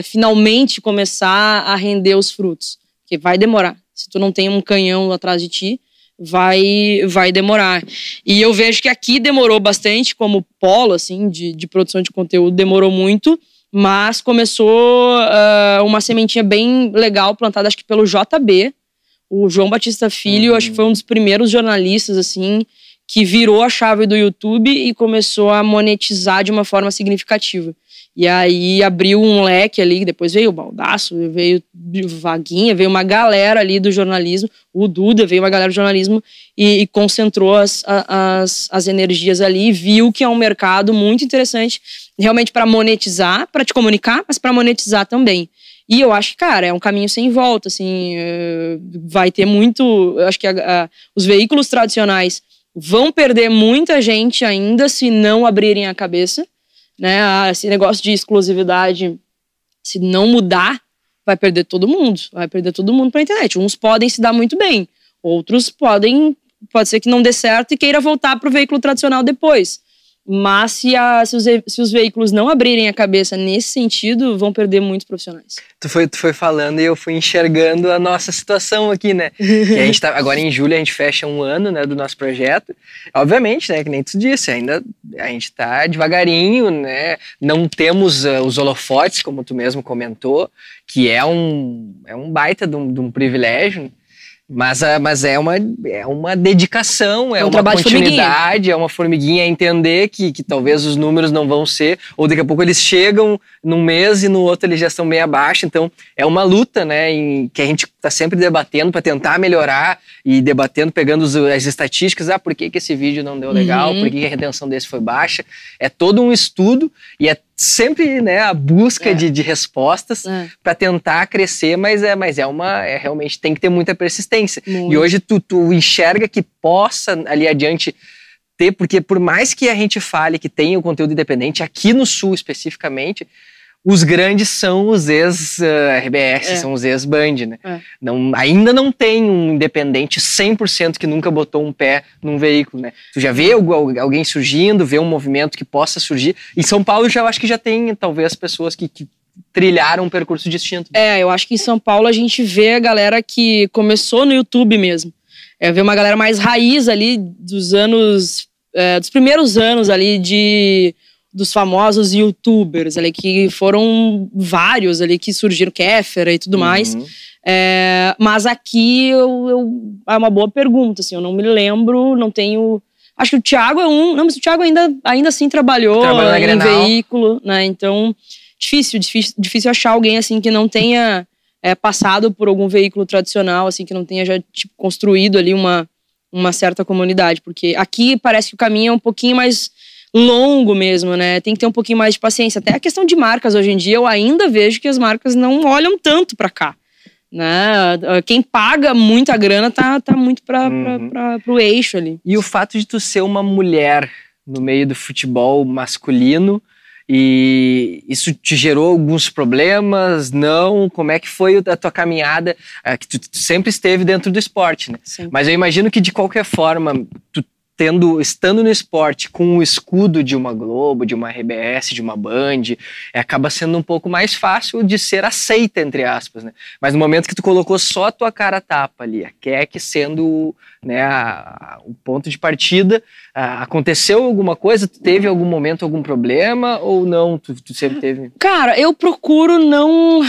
finalmente começar a render os frutos, porque vai demorar. Se tu não tem um canhão atrás de ti, vai demorar. E eu vejo que aqui demorou bastante, como polo, assim, de produção de conteúdo, demorou muito. Mas começou uma sementinha bem legal plantada, acho que pelo JB, o João Batista Filho, acho que foi um dos primeiros jornalistas, assim, que virou a chave do YouTube e começou a monetizar de uma forma significativa. E aí abriu um leque ali, depois veio o Baldasso, veio o Vaguinha, veio uma galera ali do jornalismo, o Duda, veio uma galera do jornalismo e concentrou as energias ali e viu que é um mercado muito interessante, realmente para monetizar, para te comunicar, mas para monetizar também. E eu acho que, cara, é um caminho sem volta, assim, vai ter muito... Eu acho que os veículos tradicionais vão perder muita gente ainda se não abrirem a cabeça, né? Esse negócio de exclusividade, se não mudar, vai perder todo mundo para a internet. Uns podem se dar muito bem, outros pode ser que não dê certo e queira voltar para o veículo tradicional depois. Mas se os veículos não abrirem a cabeça nesse sentido, vão perder muitos profissionais. Tu foi falando e eu fui enxergando a nossa situação aqui, né? Que a gente tá, agora em julho a gente fecha 1 ano, né, do nosso projeto. Obviamente, né, que nem tu disse, ainda a gente tá devagarinho, né? Não temos os holofotes, como tu mesmo comentou, que é um baita de um privilégio. Mas é uma dedicação, é um uma continuidade, é uma formiguinha a entender que talvez os números não vão ser, ou daqui a pouco eles chegam num mês e no outro eles já estão bem abaixo. Então é uma luta, né, que a gente está sempre debatendo para tentar melhorar e debatendo, pegando as estatísticas. Por que esse vídeo não deu legal, por que a retenção desse foi baixa. É todo um estudo e é sempre, né, a busca de respostas para tentar crescer, mas realmente tem que ter muita persistência. Muito. E hoje tu enxerga que possa ali adiante ter, porque por mais que a gente fale que tem o conteúdo independente, aqui no Sul especificamente, os grandes são os ex-RBS, são os ex-Band, né? Ainda não tem um independente 100% que nunca botou um pé num veículo, né? Tu já vê alguém surgindo, vê um movimento que possa surgir. Em São Paulo, eu acho que já tem, talvez, pessoas que trilharam um percurso distinto. Eu acho que em São Paulo a gente vê a galera que começou no YouTube mesmo. Vê uma galera mais raiz ali dos primeiros anos ali dos famosos youtubers ali, que foram vários ali que surgiram, Kéfera e tudo mais. Mas aqui é uma boa pergunta, assim, eu não me lembro, não tenho... Acho que o Thiago é um... Não, mas o Thiago ainda assim trabalhou em veículo, né? Então, difícil achar alguém assim que não tenha passado por algum veículo tradicional, assim, que não tenha já construído ali uma certa comunidade. Porque aqui parece que o caminho é um pouquinho mais longo mesmo, né? Tem que ter um pouquinho mais de paciência. Até a questão de marcas hoje em dia, eu ainda vejo que as marcas não olham tanto pra cá, né? Quem paga muita grana tá muito pro eixo ali. E o fato de tu ser uma mulher no meio do futebol masculino, e isso te gerou alguns problemas? Não? Como é que foi a tua caminhada? Que tu sempre esteve dentro do esporte, né? Sim. Mas eu imagino que de qualquer forma, estando no esporte com o escudo de uma Globo, de uma RBS, de uma Band, acaba sendo um pouco mais fácil de ser aceita, entre aspas, né? Mas no momento que tu colocou só a tua cara a tapa ali, a Keck sendo, né, o ponto de partida, aconteceu alguma coisa? Tu teve algum momento algum problema ou não? Tu sempre teve? Cara, eu procuro não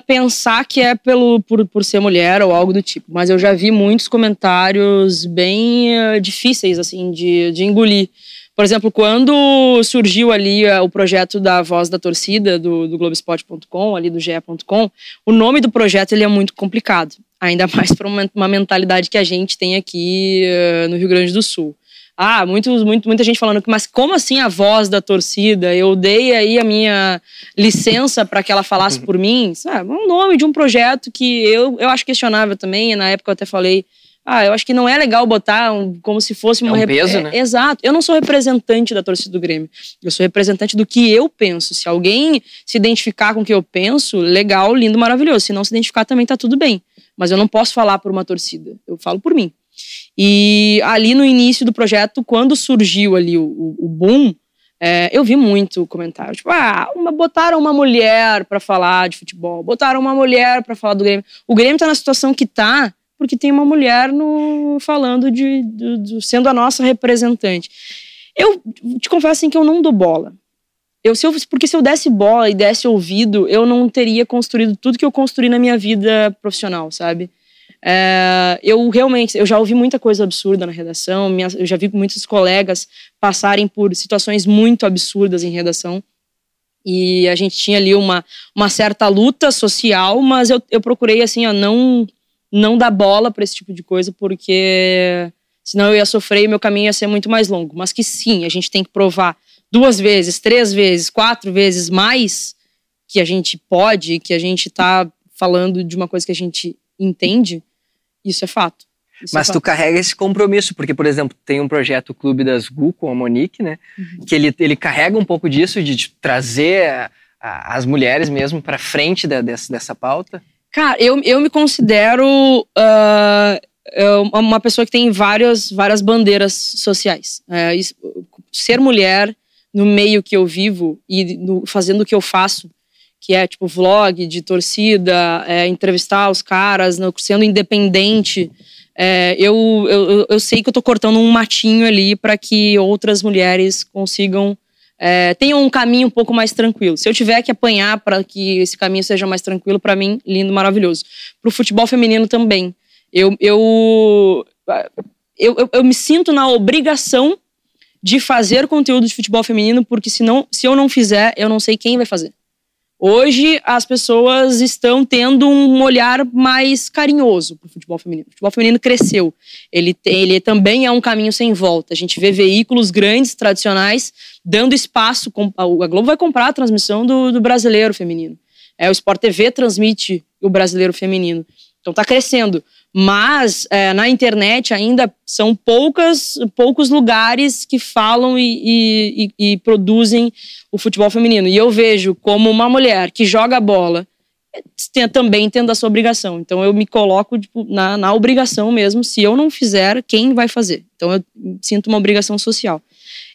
pensar que é por ser mulher ou algo do tipo, mas eu já vi muitos comentários bem difíceis assim de engolir. Por exemplo, quando surgiu ali o projeto da Voz da Torcida do Globesport.com, ali do GE.com, o nome do projeto ele é muito complicado, ainda mais para uma mentalidade que a gente tem aqui no Rio Grande do Sul. Muita gente falando, mas como assim a Voz da Torcida? Eu dei aí a minha licença para que ela falasse por mim. É um nome de um projeto que eu acho questionável também. Na época eu até falei, eu acho que não é legal botar como se fosse uma... peso, né? Exato. Eu não sou representante da torcida do Grêmio. Eu sou representante do que eu penso. Se alguém se identificar com o que eu penso, legal, lindo, maravilhoso. Se não se identificar, também tá tudo bem. Mas eu não posso falar por uma torcida. Eu falo por mim. E ali no início do projeto, quando surgiu ali o boom, eu vi muito comentário. Tipo, botaram uma mulher pra falar de futebol. Botaram uma mulher pra falar do Grêmio. O Grêmio tá na situação que tá porque tem uma mulher falando sendo a nossa representante. Eu te confesso assim, que eu não dou bola. Porque se eu desse bola e desse ouvido, eu não teria construído tudo que eu construí na minha vida profissional, sabe? Eu já ouvi muita coisa absurda na redação, eu já vi muitos colegas passarem por situações muito absurdas em redação. E a gente tinha ali uma certa luta social, mas eu procurei assim, não dar bola para esse tipo de coisa, porque senão eu ia sofrer e meu caminho ia ser muito mais longo. Mas que sim, a gente tem que provar 2 vezes, 3 vezes, 4 vezes mais que a gente pode, que a gente tá falando de uma coisa que a gente entende, isso é fato. Mas tu carrega esse compromisso, porque, por exemplo, tem um projeto Clube das GU com a Monique, né? Que ele carrega um pouco disso, de trazer as mulheres mesmo para frente dessa pauta. Cara, eu me considero uma pessoa que tem várias bandeiras sociais. ser mulher no meio que eu vivo e fazendo o que eu faço, que é tipo vlog de torcida, entrevistar os caras, sendo independente, eu sei que eu tô cortando um matinho ali para que outras mulheres consigam tenham um caminho um pouco mais tranquilo. Se eu tiver que apanhar para que esse caminho seja mais tranquilo, para mim, lindo, maravilhoso. Pro futebol feminino também. Eu me sinto na obrigação de fazer conteúdo de futebol feminino, porque se eu não fizer, eu não sei quem vai fazer. Hoje, as pessoas estão tendo um olhar mais carinhoso para o futebol feminino. O futebol feminino cresceu. Ele também é um caminho sem volta. A gente vê veículos grandes, tradicionais, dando espaço. A Globo vai comprar a transmissão do brasileiro feminino. O Sport TV transmite o brasileiro feminino. Então está crescendo. Mas na internet ainda são poucos lugares que falam e produzem o futebol feminino. E eu vejo como uma mulher que joga bola também tendo a sua obrigação. Então eu me coloco na obrigação mesmo. Se eu não fizer, quem vai fazer? Então eu sinto uma obrigação social.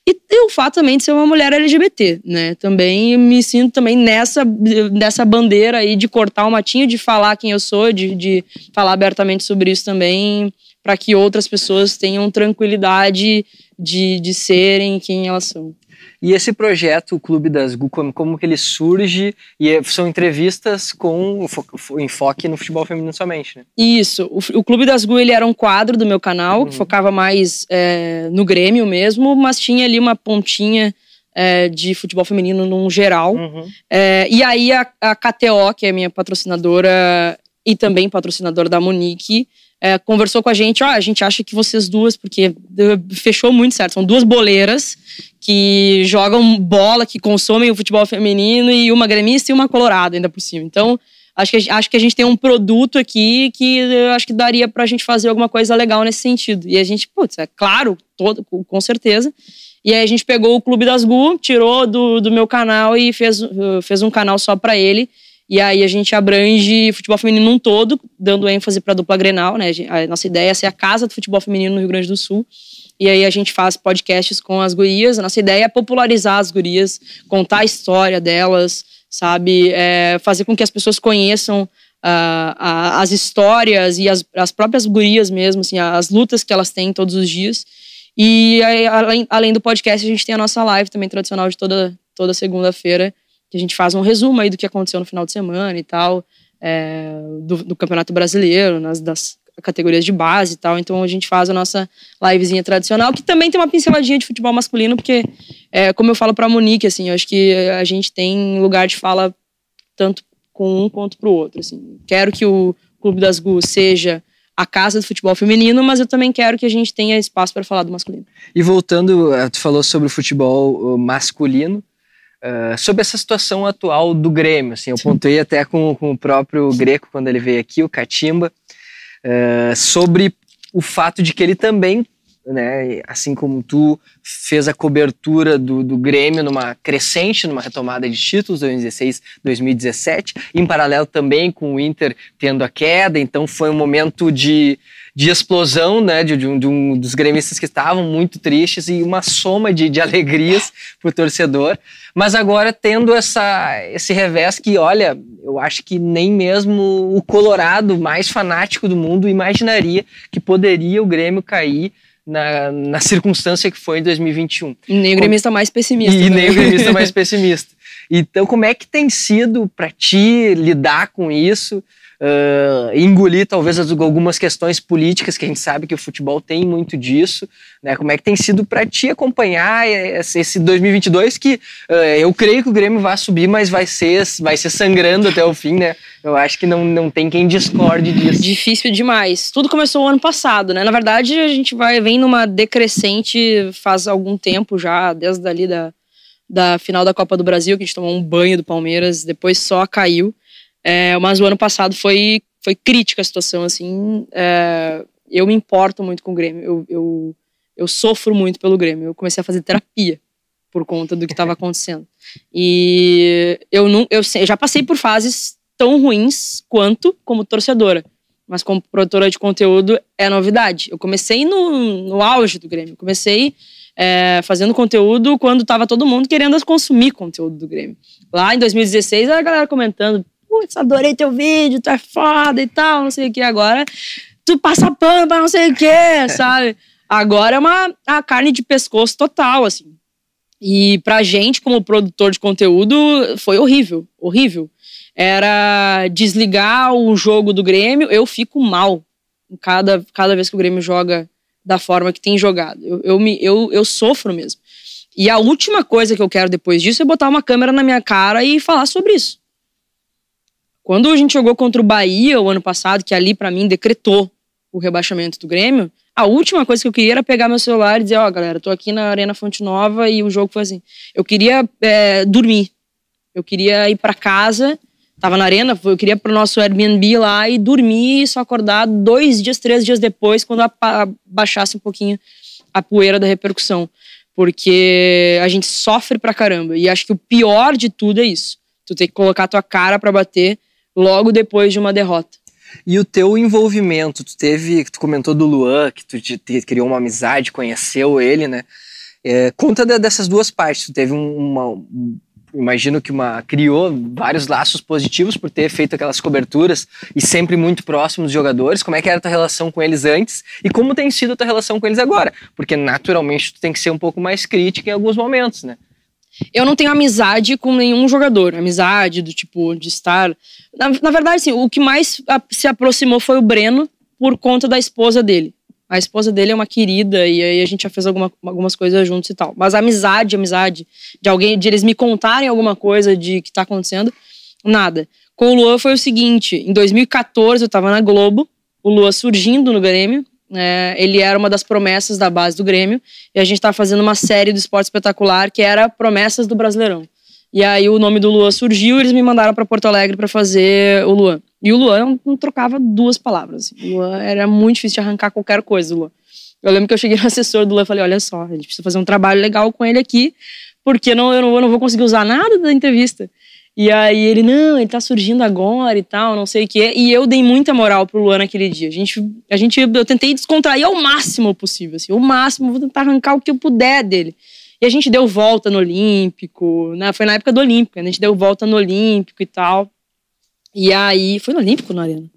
E o fato também de ser uma mulher LGBT, né? Também me sinto também nessa bandeira aí de cortar o matinho, de falar quem eu sou, de falar abertamente sobre isso também, para que outras pessoas tenham tranquilidade de serem quem elas são. E esse projeto, o Clube das GU, como que ele surge? E são entrevistas com enfoque no futebol feminino somente, né? Isso. O Clube das GU, ele era um quadro do meu canal, que focava mais no Grêmio mesmo, mas tinha ali uma pontinha de futebol feminino num geral. E aí a KTO, que é a minha patrocinadora e também patrocinadora da Monique, conversou com a gente acha que vocês duas, porque fechou muito certo, são duas boleiras que jogam bola, que consomem o futebol feminino, e uma gremista e uma colorada ainda por cima. Então, acho que a gente tem um produto aqui que eu acho que daria pra gente fazer alguma coisa legal nesse sentido. E a gente, claro, com certeza. E aí a gente pegou o Clube das GU, tirou do meu canal e fez um canal só pra ele. E aí a gente abrange futebol feminino num todo, dando ênfase para a dupla Grenal, né? A nossa ideia é ser a casa do futebol feminino no Rio Grande do Sul. E aí a gente faz podcasts com as gurias. A nossa ideia é popularizar as gurias, contar a história delas, sabe? Fazer com que as pessoas conheçam as histórias e as próprias gurias mesmo, assim, as lutas que elas têm todos os dias. E aí, além do podcast, a gente tem a nossa live também tradicional de toda segunda-feira, que a gente faz um resumo aí do que aconteceu no final de semana e tal, do Campeonato Brasileiro, das categorias de base e tal. Então a gente faz a nossa livezinha tradicional, que também tem uma pinceladinha de futebol masculino, porque, como eu falo pra Monique, assim, eu acho que a gente tem lugar de fala tanto com um quanto pro outro, assim. Quero que o Clube das GU seja a casa do futebol feminino, mas eu também quero que a gente tenha espaço para falar do masculino. E voltando, tu falou sobre o futebol masculino, sobre essa situação atual do Grêmio, assim, eu pontei até com o próprio Greco quando ele veio aqui, o Catimba, sobre o fato de que ele também, né, assim como tu, fez a cobertura do Grêmio numa crescente, numa retomada de títulos, 2016, 2017, em paralelo também com o Inter tendo a queda, então foi um momento de explosão, né, dos gremistas que estavam muito tristes, e uma soma de alegrias pro torcedor, mas agora tendo esse revés que, olha, eu acho que nem mesmo o colorado mais fanático do mundo imaginaria que poderia o Grêmio cair na circunstância que foi em 2021. E nem o gremista mais pessimista. E nem o gremista mais pessimista. Então, como é que tem sido para ti lidar com isso? Engolir talvez algumas questões políticas, que a gente sabe que o futebol tem muito disso, né? Como é que tem sido para ti acompanhar esse 2022 que eu creio que o Grêmio vai subir, mas vai ser sangrando até o fim, né? Eu acho que não tem quem discorde disso. Difícil demais. Tudo começou o ano passado, né? Na verdade, a gente vem numa decrescente faz algum tempo já, desde ali da final da Copa do Brasil, que a gente tomou um banho do Palmeiras, depois só caiu. Mas o ano passado foi crítica a situação, assim. Eu me importo muito com o Grêmio. Eu sofro muito pelo Grêmio. Eu comecei a fazer terapia por conta do que estava acontecendo. E eu já passei por fases tão ruins quanto como torcedora. Mas como produtora de conteúdo é novidade. Eu comecei no auge do Grêmio. Eu comecei fazendo conteúdo quando tava todo mundo querendo consumir conteúdo do Grêmio. Lá em 2016, a galera comentando, putz, adorei teu vídeo, tu é foda e tal, não sei o que. Agora, tu passa pano pra não sei o que, sabe? Agora é a carne de pescoço total, assim. E pra gente, como produtor de conteúdo, foi horrível, horrível. Era desligar o jogo do Grêmio, eu fico mal cada vez que o Grêmio joga da forma que tem jogado. Eu sofro mesmo. E a última coisa que eu quero depois disso é botar uma câmera na minha cara e falar sobre isso. Quando a gente jogou contra o Bahia o ano passado, que ali pra mim decretou o rebaixamento do Grêmio, a última coisa que eu queria era pegar meu celular e dizer, ó, galera, tô aqui na Arena Fonte Nova e o jogo foi assim. Eu queria dormir. Eu queria ir pra casa, tava na Arena, eu queria ir pro nosso Airbnb lá e dormir e só acordar 2 dias, 3 dias depois, quando baixasse um pouquinho a poeira da repercussão. Porque a gente sofre pra caramba. E acho que o pior de tudo é isso. Tu ter que colocar a tua cara pra bater logo depois de uma derrota. E o teu envolvimento, tu comentou do Luan, que tu criou uma amizade, conheceu ele, né? Conta dessas duas partes. Tu teve imagino que criou vários laços positivos por ter feito aquelas coberturas e sempre muito próximo dos jogadores. Como é que era a tua relação com eles antes e como tem sido a tua relação com eles agora? Porque naturalmente tu tem que ser um pouco mais crítica em alguns momentos, né? Eu não tenho amizade com nenhum jogador. Amizade do tipo, de estar... Na verdade, assim, o que mais se aproximou foi o Breno por conta da esposa dele. A esposa dele é uma querida e aí a gente já fez algumas coisas juntos e tal. Mas amizade de eles me contarem alguma coisa de que tá acontecendo, nada. Com o Luan foi o seguinte, em 2014 eu tava na Globo, o Luan surgindo no Grêmio, ele era uma das promessas da base do Grêmio e a gente tava fazendo uma série do Esporte Espetacular que era Promessas do Brasileirão. E aí o nome do Luan surgiu e eles me mandaram pra Porto Alegre pra fazer o Luan. E o Luan não trocava 2 palavras. O Luan era muito difícil de arrancar qualquer coisa do Luan. Eu lembro que eu cheguei no assessor do Luan e falei, olha só, a gente precisa fazer um trabalho legal com ele aqui, porque eu não vou conseguir usar nada da entrevista. E aí ele tá surgindo agora e tal, não sei o quê. E eu dei muita moral pro Luan naquele dia. Eu tentei descontrair ao máximo possível, assim, o máximo, vou tentar arrancar o que eu puder dele. E a gente deu volta no Olímpico, né? Foi na época do Olímpico, a gente deu volta no Olímpico e tal. E aí, foi no Olímpico ou na Arena?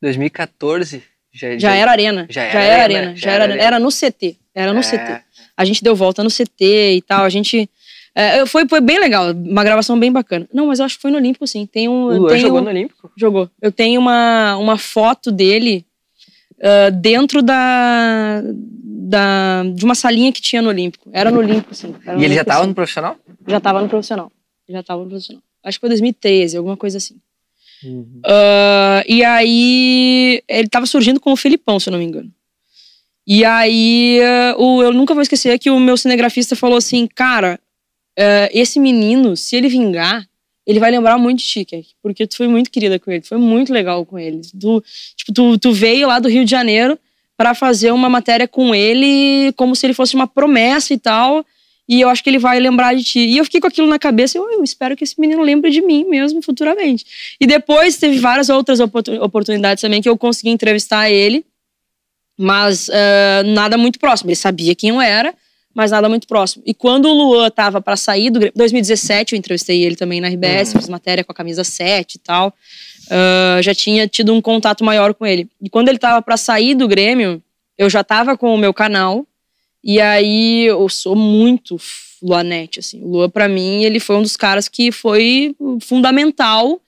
2014? Já era Arena. Já era Arena. Era no CT. CT. A gente deu volta no CT e tal. A gente... foi bem legal. Uma gravação bem bacana. Não, mas eu acho que foi no Olímpico, sim. O Luan jogou no Olímpico? Jogou. Eu tenho uma foto dele dentro de uma salinha que tinha no Olímpico. Era no Olímpico, sim. E ele já tava no profissional? Já tava no profissional. Acho que foi 2013, alguma coisa assim. Uhum. E aí ele tava surgindo com o Felipão, se eu não me engano. E aí eu nunca vou esquecer que o meu cinegrafista falou assim, cara, esse menino, se ele vingar, ele vai lembrar muito de ti, Kek, porque tu foi muito querida com ele, tu foi muito legal com ele. Tu veio lá do Rio de Janeiro pra fazer uma matéria com ele como se ele fosse uma promessa e tal. E eu acho que ele vai lembrar de ti. E eu fiquei com aquilo na cabeça. Eu espero que esse menino lembre de mim mesmo futuramente. E depois teve várias outras oportunidades também que eu consegui entrevistar ele. Mas nada muito próximo. Ele sabia quem eu era, mas nada muito próximo. E quando o Luan tava pra sair do Grêmio... 2017 eu entrevistei ele também na RBS. Fiz matéria com a camisa 7 e tal. Já tinha tido um contato maior com ele. E quando ele tava pra sair do Grêmio, eu já tava com o meu canal. E aí eu sou muito Luanete, assim. O Luan, pra mim, ele foi um dos caras que foi fundamental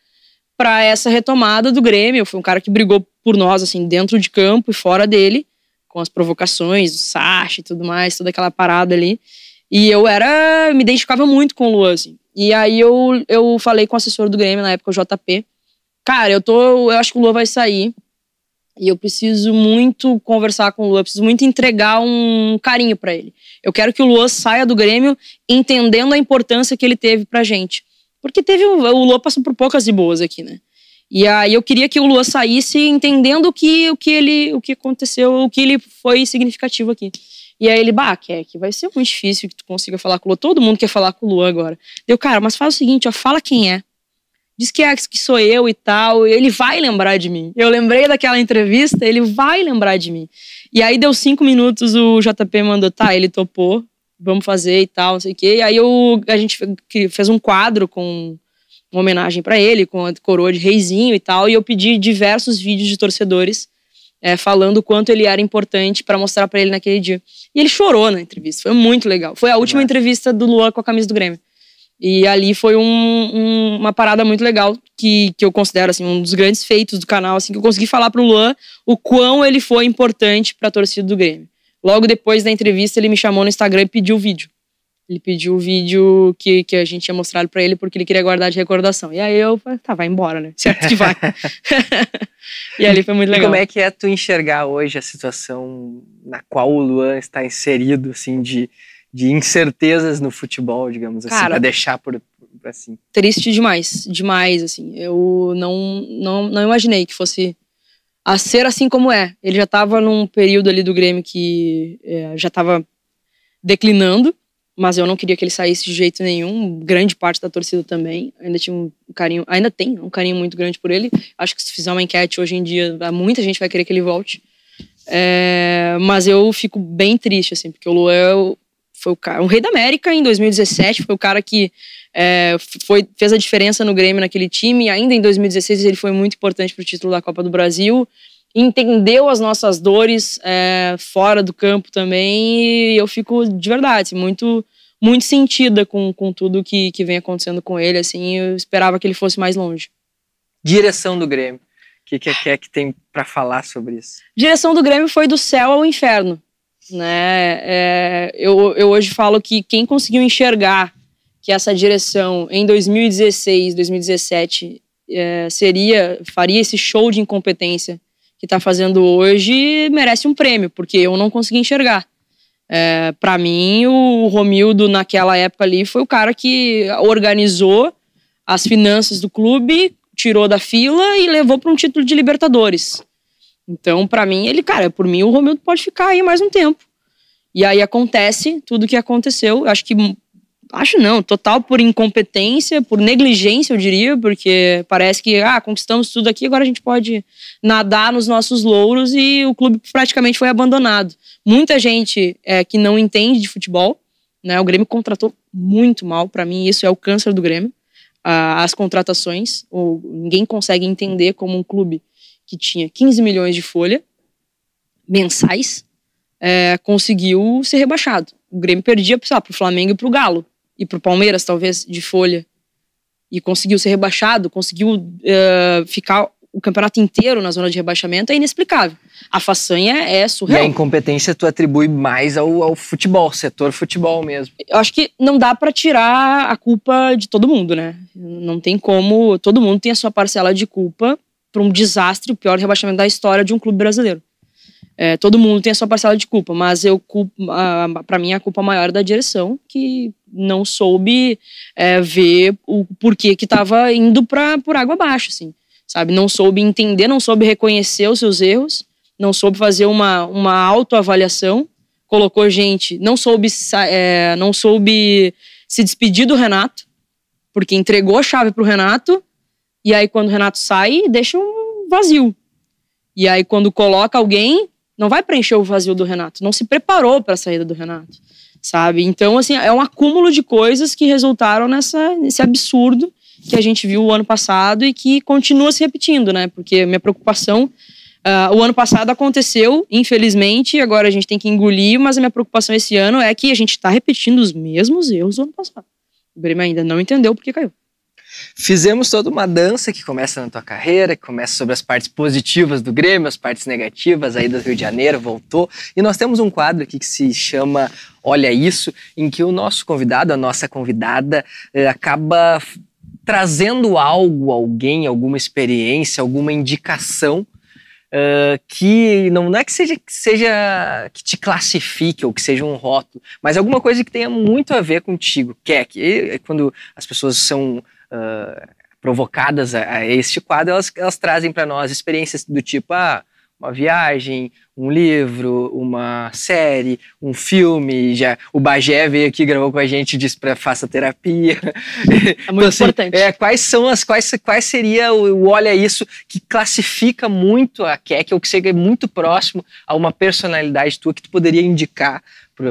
pra essa retomada do Grêmio. Foi um cara que brigou por nós, assim, dentro de campo e fora dele, com as provocações do Sacha e tudo mais, toda aquela parada ali. E eu me identificava muito com o Luan, assim. E aí eu falei com o assessor do Grêmio, na época, o JP. Cara, eu acho que o Luan vai sair. E eu preciso muito conversar com o Luan, preciso muito entregar um carinho pra ele. Eu quero que o Luan saia do Grêmio entendendo a importância que ele teve pra gente. Porque o Luan passou por poucas e boas aqui, né? E aí eu queria que o Luan saísse entendendo o que aconteceu, o que ele foi significativo aqui. E aí ele, Kek, vai ser muito difícil que tu consiga falar com o Luan. Todo mundo quer falar com o Luan agora. Deu, cara, mas faz o seguinte, fala quem é. Diz que sou eu e tal, ele vai lembrar de mim. Eu lembrei daquela entrevista, ele vai lembrar de mim. E aí deu 5 minutos, o JP mandou, ele topou. vamos fazer e tal, não sei o quê. E aí a gente fez um quadro com uma homenagem para ele, com a coroa de reizinho e tal, e eu pedi diversos vídeos de torcedores falando o quanto ele era importante para mostrar para ele naquele dia. E ele chorou na entrevista, foi muito legal. Foi a última entrevista do Luan com a camisa do Grêmio. E ali foi uma parada muito legal que eu considero assim, um dos grandes feitos do canal, assim, que eu consegui falar pro Luan o quão ele foi importante para a torcida do Grêmio. Logo depois da entrevista, ele me chamou no Instagram e pediu o vídeo. Ele pediu o vídeo que a gente tinha mostrado pra ele porque ele queria guardar de recordação. E aí eu falei, tá, vai embora, né? Certo que vai. E ali foi muito legal. E como é que é tu enxergar hoje a situação na qual o Luan está inserido, assim, de incertezas no futebol, digamos assim, pra deixar por assim? Triste demais, demais, assim. Eu não imaginei que fosse a ser assim como é. Ele já tava num período ali do Grêmio que já tava declinando, mas eu não queria que ele saísse de jeito nenhum. Grande parte da torcida também. Ainda tinha um carinho, ainda tem um carinho muito grande por ele. Acho que se fizer uma enquete hoje em dia, muita gente vai querer que ele volte. Mas eu fico bem triste, assim, porque o Luan foi o rei da América em 2017, foi o cara que fez a diferença no Grêmio naquele time. Ainda em 2016 ele foi muito importante para o título da Copa do Brasil. Entendeu as nossas dores fora do campo também, e eu fico de verdade muito, muito sentida com tudo que vem acontecendo com ele, assim. Eu esperava que ele fosse mais longe. Direção do Grêmio, o que tem para falar sobre isso? Direção do Grêmio foi do céu ao inferno, né? Eu hoje falo que quem conseguiu enxergar que essa direção em 2016, 2017 faria esse show de incompetência que tá fazendo hoje, merece um prêmio, porque eu não consegui enxergar. Para mim, o Romildo naquela época ali foi o cara que organizou as finanças do clube, tirou da fila e levou para um título de Libertadores. Então, para mim, por mim o Romildo pode ficar aí mais um tempo. E aí acontece tudo o que aconteceu. Acho não, total por incompetência, por negligência, eu diria, porque parece que conquistamos tudo aqui, agora a gente pode nadar nos nossos louros, e o clube praticamente foi abandonado. Muita gente que não entende de futebol, né? O Grêmio contratou muito mal, para mim isso é o câncer do Grêmio. As contratações, ninguém consegue entender como um clube que tinha 15 milhões de folha mensais conseguiu ser rebaixado. O Grêmio perdia pro Flamengo e pro Galo. E pro Palmeiras, talvez, de folha. E conseguiu ser rebaixado, conseguiu ficar o campeonato inteiro na zona de rebaixamento, é inexplicável. A façanha é surreal. E a incompetência tu atribui mais ao futebol, setor futebol mesmo. Eu acho que não dá pra tirar a culpa de todo mundo, né? Não tem como, todo mundo tem a sua parcela de culpa por um desastre, o pior rebaixamento da história de um clube brasileiro. Todo mundo tem a sua parcela de culpa, mas pra mim a culpa maior é da direção, que não soube ver o porquê que tava indo por água abaixo, assim, sabe? Não soube entender, não soube reconhecer os seus erros, não soube fazer uma autoavaliação, colocou gente, não soube se despedir do Renato, porque entregou a chave pro Renato, e aí quando o Renato sai, deixa um vazio. E aí quando coloca alguém, não vai preencher o vazio do Renato. Não se preparou para a saída do Renato, sabe? Então, assim, é um acúmulo de coisas que resultaram nesse absurdo que a gente viu o ano passado e que continua se repetindo, né? Porque minha preocupação... o ano passado aconteceu, infelizmente, agora a gente tem que engolir, mas a minha preocupação esse ano é que a gente está repetindo os mesmos erros do ano passado. O Grêmio ainda não entendeu por que caiu. Fizemos toda uma dança que começa na tua carreira, que começa sobre as partes positivas do Grêmio, as partes negativas aí do Rio de Janeiro, voltou. E nós temos um quadro aqui que se chama Olha Isso, em que o nosso convidado, a nossa convidada, acaba trazendo algo, alguém, alguma experiência, alguma indicação que não é que seja que te classifique ou que seja um rótulo, mas alguma coisa que tenha muito a ver contigo, que quando as pessoas são provocadas a este quadro, elas trazem para nós experiências do tipo uma viagem, um livro, uma série, um filme. Já o Bagé veio aqui, gravou com a gente, disse para faça terapia. É muito importante. Quais seria o Olha Isso que classifica muito a Keke, ou que chega muito próximo a uma personalidade tua que tu poderia indicar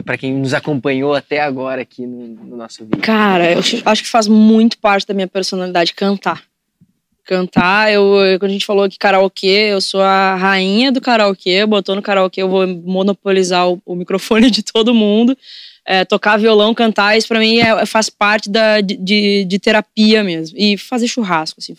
para quem nos acompanhou até agora aqui no nosso vídeo? Cara, eu acho que faz muito parte da minha personalidade cantar. Cantar, quando a gente falou que karaokê, eu sou a rainha do karaokê, botou no karaokê, eu vou monopolizar o microfone de todo mundo. Tocar violão, cantar, isso pra mim faz parte de terapia mesmo. E fazer churrasco, assim,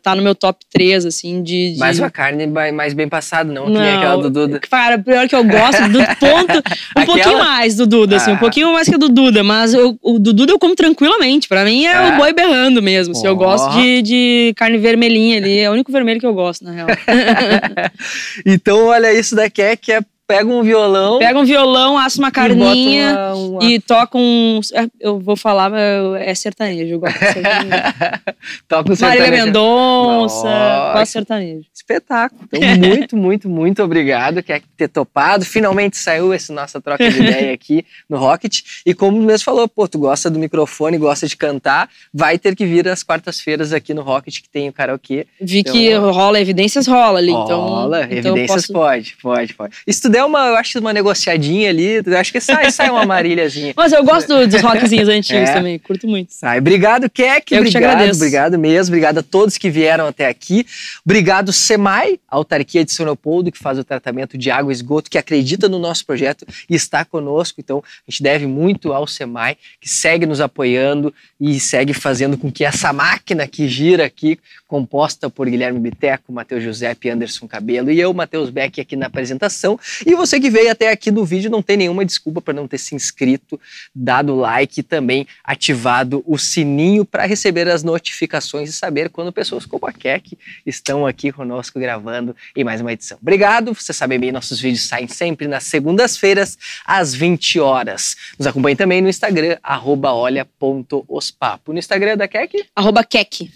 tá no meu top 3, assim, Mais uma carne mais bem passada, não que nem aquela do Duda. Cara, pior que eu gosto do ponto, pouquinho mais do Duda, assim, um pouquinho mais que a do Duda, mas o do Duda eu como tranquilamente, pra mim é o boi berrando mesmo, assim, eu gosto de carne vermelhinha ali, é o único vermelho que eu gosto, na real. Então, olha, isso daqui pega um violão, assa uma carninha e toca eu vou falar, é sertanejo, eu gosto de sertanejo. Toca um sertanejo. Marília Mendonça, quase sertanejo. Espetáculo. Então, muito obrigado por ter topado. Finalmente saiu essa nossa troca de ideia aqui no Rocket. E como mesmo falou, tu gosta do microfone, gosta de cantar, vai ter que vir às quartas-feiras aqui no Rocket, que tem o karaokê. Vi que rola, Evidências rola ali. Evidências pode. E se tu der eu acho uma negociadinha ali, eu acho que sai uma Maríliazinha. Mas eu gosto dos rockzinhos antigos também, curto muito. Sai. Obrigado, Keck. Eu que te agradeço. Obrigado mesmo. Obrigado a todos que vieram até aqui. Obrigado, SEMAI, a autarquia de São Leopoldo, que faz o tratamento de água e esgoto, que acredita no nosso projeto e está conosco. Então, a gente deve muito ao SEMAI, que segue nos apoiando e segue fazendo com que essa máquina que gira aqui, composta por Guilherme Biteco, Matheus Giuseppe, Anderson Cabelo e eu, Matheus Beck, aqui na apresentação. E você que veio até aqui no vídeo, não tem nenhuma desculpa para não ter se inscrito, dado like e também ativado o sininho para receber as notificações e saber quando pessoas como a Keck estão aqui conosco gravando em mais uma edição. Obrigado, você sabe bem, nossos vídeos saem sempre nas segundas-feiras, às 20 horas. Nos acompanhe também no Instagram, @olha.ospapo. No Instagram da Keck? @Keck.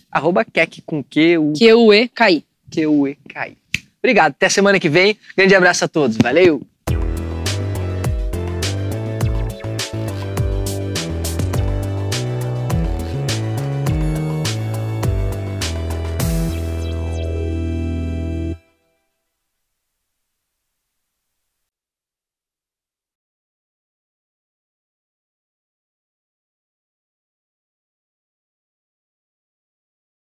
@Keck com Q-U... Q-U-E-K-I. Q-U-E-K-I. Obrigado, até semana que vem. Grande abraço a todos, valeu!